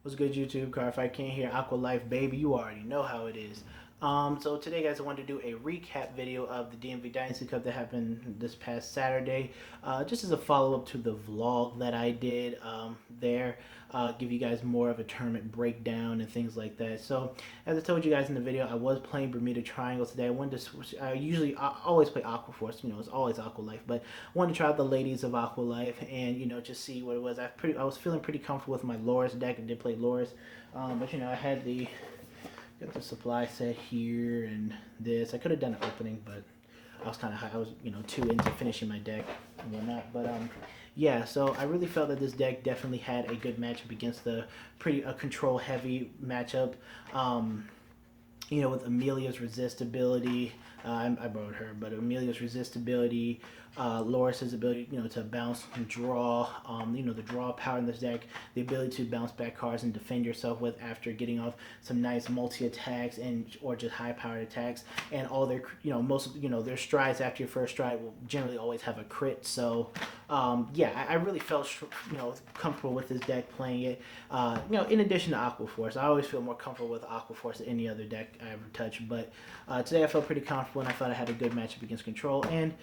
What's good, YouTube? Cardfight King here. Aqua Life, baby. You already know how it is. So today, guys, I wanted to do a recap video of the DMV Dynasty Cup that happened this past Saturday, just as a follow-up to the vlog that I did there. Give you guys more of a tournament breakdown and things like that. So, as I told you guys in the video, I was playing Bermuda Triangle today. I wanted to switch. I always play Aqua Force. You know, it's always Aqua Life, but I wanted to try out the ladies of Aqua Life and just see what it was. I was feeling pretty comfortable with my Loris deck. I did play Loris, but I had got the supply set here and this. I could have done an opening, but I was kind of high. I was too into finishing my deck and whatnot. But yeah. So I really felt that this deck definitely had a good matchup against the pretty control heavy matchup. With Amelia's resist ability, I borrowed her, but Amelia's resist ability, Loris's ability, to bounce and draw, the draw power in this deck, the ability to bounce back cards and defend yourself with after getting off some nice multi attacks or just high powered attacks, and all their, their strides after your first stride will generally always have a crit. So, yeah, I really felt, comfortable with this deck playing it. In addition to Aqua Force, I always feel more comfortable with Aqua Force than any other deck I ever touch, but today I felt pretty comfortable and I thought I had a good matchup against Control, and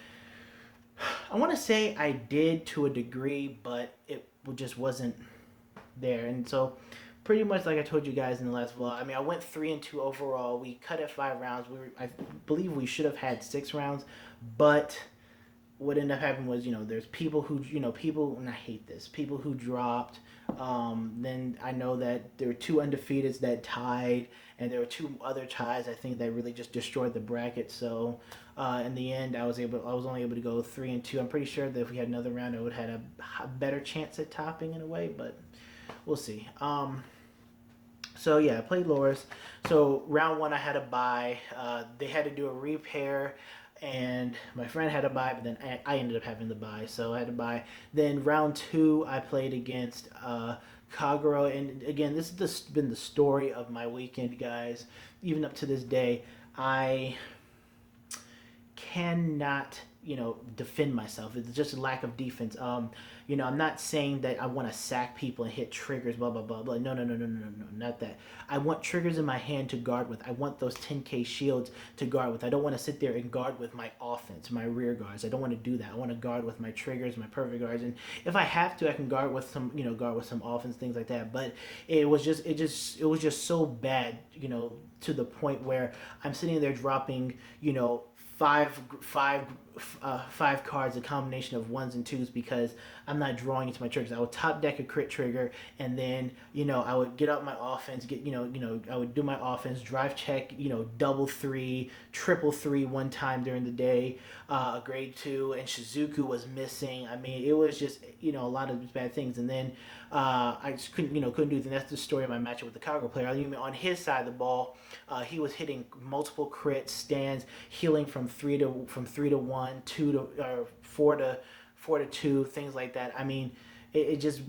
I want to say I did to a degree, but it just wasn't there. And so pretty much like I told you guys in the last vlog, I mean, I went 3-2 overall. We cut at 5 rounds. I believe we should have had 6 rounds, but what ended up happening was, there's people who, and I hate this, people who dropped. Then I know that there were 2 undefeateds that tied, and there were 2 other ties, I think, that really just destroyed the bracket. So in the end, I was only able to go 3-2. I'm pretty sure that if we had another round, I would have had a better chance at topping in a way, but we'll see. So yeah, I played Loris. So round 1, I had a bye. They had to do a repair, and my friend had a bye, but then I ended up having the bye, so I had to bye. Then round 2, I played against Kagero, and again, this has been the story of my weekend, guys. Even up to this day, I cannot defend myself. It's just a lack of defense. I'm not saying that I want to sack people and hit triggers, blah blah blah blah. No, not that. I want triggers in my hand to guard with. I want those 10k shields to guard with. I don't want to sit there and guard with my offense, my rear guards. I don't want to do that. I want to guard with my triggers, my perfect guards, and if I have to, I can guard with some offense, things like that. But it was just so bad, to the point where I'm sitting there dropping, five cards, a combination of 1s and 2s, because I'm not drawing into my triggers. I would top deck a crit trigger, and then I would get up my offense, I would do my offense, drive check, double 3, triple 3 one time during the day, a grade 2, and Shizuku was missing. I mean, it was just a lot of bad things, and then I just couldn't do it. And that's the story of my matchup with the Kagero player. I mean, on his side of the ball, he was hitting multiple crits, stands, healing from 3 to 1, 2 to 4 to 2, things like that. I mean, it just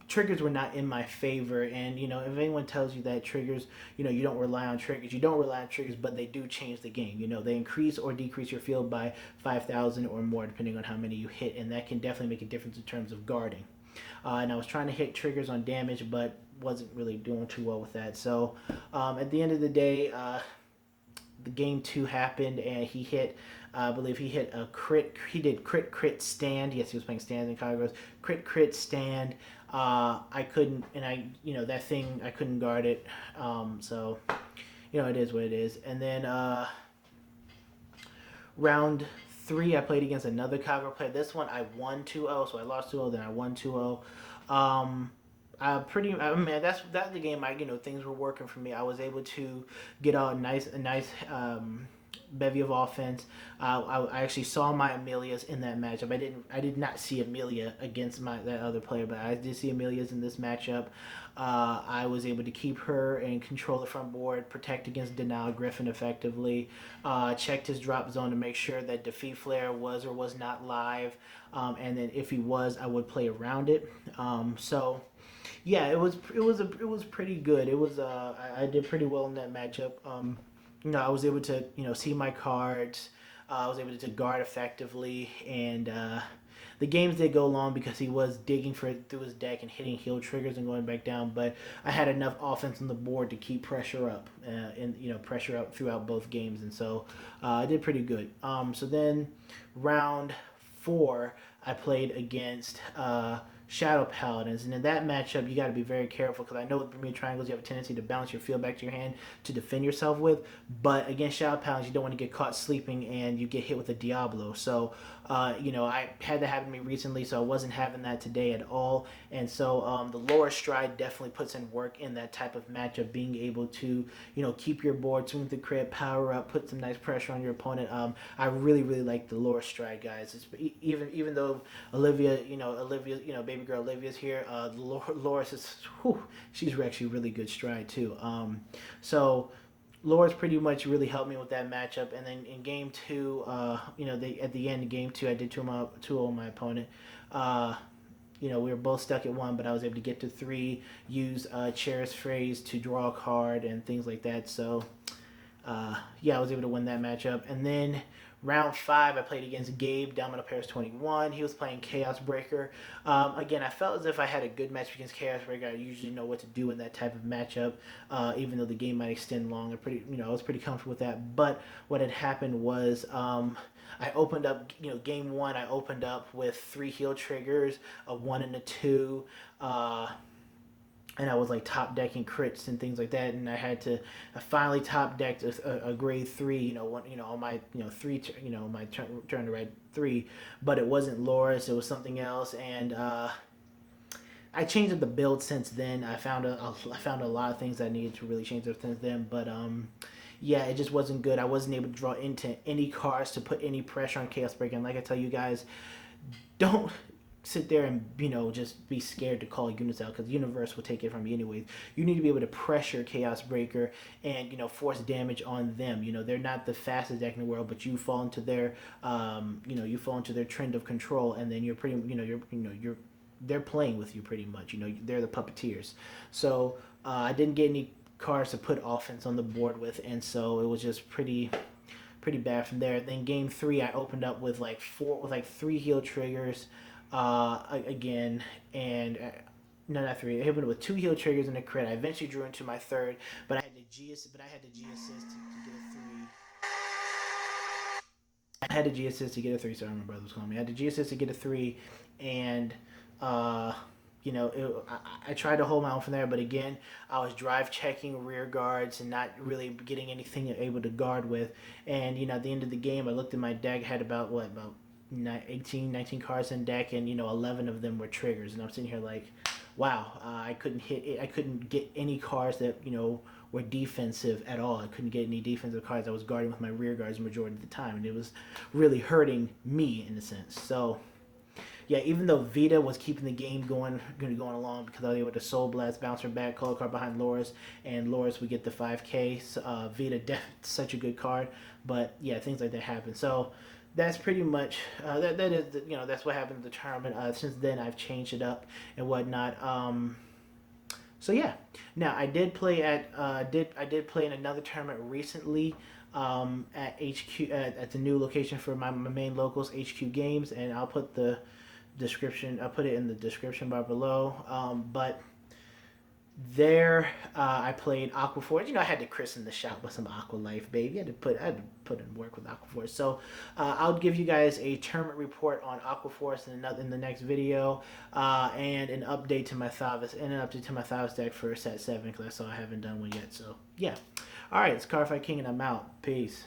triggers were not in my favor. And if anyone tells you that triggers, you don't rely on triggers, but they do change the game. They increase or decrease your field by 5,000 or more depending on how many you hit, and that can definitely make a difference in terms of guarding. And I was trying to hit triggers on damage, but wasn't really doing too well with that. So at the end of the day, the game 2 happened, and he hit, I believe he hit a crit. He did crit stand. Yes, he was playing stands in Congress. Crit stand. I couldn't, and that thing, I couldn't guard it. So it is what it is. And then round 3, I played against another Kagero player. This one I won 2-0, so I lost 2-0, then I won 2-0. I mean, that's the game. Things were working for me. I was able to get out a nice bevy of offense. I actually saw my Amelia's in that matchup. I did not see Amelia against that other player, but I did see Amelia's in this matchup. I was able to keep her and control the front board, protect against Denial Griffin effectively, checked his drop zone to make sure that Defeat Flare was or was not live, and then if he was, I would play around it. So yeah, it was pretty good. It was I did pretty well in that matchup. I was able to see my cards. I was able to guard effectively, and The games did go long because he was digging for it through his deck and hitting heal triggers and going back down. But I had enough offense on the board to keep pressure up, pressure up throughout both games, and so I did pretty good. So then round 4, I played against Shadow Paladins, and in that matchup, you got to be very careful because I know with Bermuda Triangles, you have a tendency to bounce your field back to your hand to defend yourself with. But against Shadow Paladins, you don't want to get caught sleeping and you get hit with a Diablo. So, I had that happen to me recently, so I wasn't having that today at all. And so, the lower stride definitely puts in work in that type of matchup, being able to, keep your board, swing the crit, power up, put some nice pressure on your opponent. I really, really like the lower stride, guys. It's, even though Olivia, baby girl Olivia's here. Loris is, she's actually really good stride too. So Loris pretty much really helped me with that matchup. And then in game 2, at the end of game 2, I did 2-0 my opponent. We were both stuck at 1, but I was able to get to 3, use Chair's Phrase to draw a card and things like that. So, I was able to win that matchup. And then round 5, I played against Gabe, Domino Paris 21. He was playing Chaos Breaker. Again, I felt as if I had a good match against Chaos Breaker. I usually know what to do in that type of matchup, even though the game might extend long. I was pretty comfortable with that. But what had happened was I opened up, game 1, I opened up with 3 heal triggers, a 1 and a 2. And I was like top decking crits and things like that, and I finally top decked a grade 3, on my 3, my turn to red 3, but it wasn't Loris, it was something else, and I changed up the build since then. I found a lot of things that I needed to really change up since then, but it just wasn't good. I wasn't able to draw into any cards to put any pressure on Chaos Breaker, and like I tell you guys, don't sit there and just be scared to call units out because the universe will take it from you anyways. You need to be able to pressure Chaos Breaker and force damage on them. They're not the fastest deck in the world, but you fall into their trend of control, and then you're pretty they're playing with you pretty much. They're the puppeteers. So I didn't get any cards to put offense on the board with, and so it was just pretty bad from there. Then game 3, I opened up with 3 heal triggers. Again, and no, not 3. I hit it with 2 heal triggers and a crit. I eventually drew into my 3rd, but I had the G assist to get a 3. I had the G assist to get a 3. Sorry, my brother was calling me. I had the G assist to get a 3, and I tried to hold my own from there, but again, I was drive checking rear guards and not really getting anything able to guard with. And at the end of the game, I looked at my deck, had about 18, 19 cards in deck, and 11 of them were triggers, and I'm sitting here like, wow, I couldn't hit it. I couldn't get any cards that were defensive at all. I couldn't get any defensive cards. I was guarding with my rear guards the majority of the time, and it was really hurting me in a sense. So even though Vita was keeping the game going along because I was able to Soul Blast, bounce her back, call a card behind Loris, and Loris would get the 5K. So, Vita, such a good card, but things like that happen. So that's pretty much that's what happened in the tournament. Since then, I've changed it up and whatnot. Now I did play in another tournament recently at HQ at the new location for my main locals, HQ Games, and I'll put the description. I'll put it in the description bar below. But there, I played Aqua Force. I had to christen the shop with some Aqua Life, baby. I had to put in work with Aqua Force. So I'll give you guys a tournament report on Aqua Force in the next video, and an update to my Thavas deck for set 7 because I haven't done one yet. So all right, it's Cardfight King, and I'm out. Peace.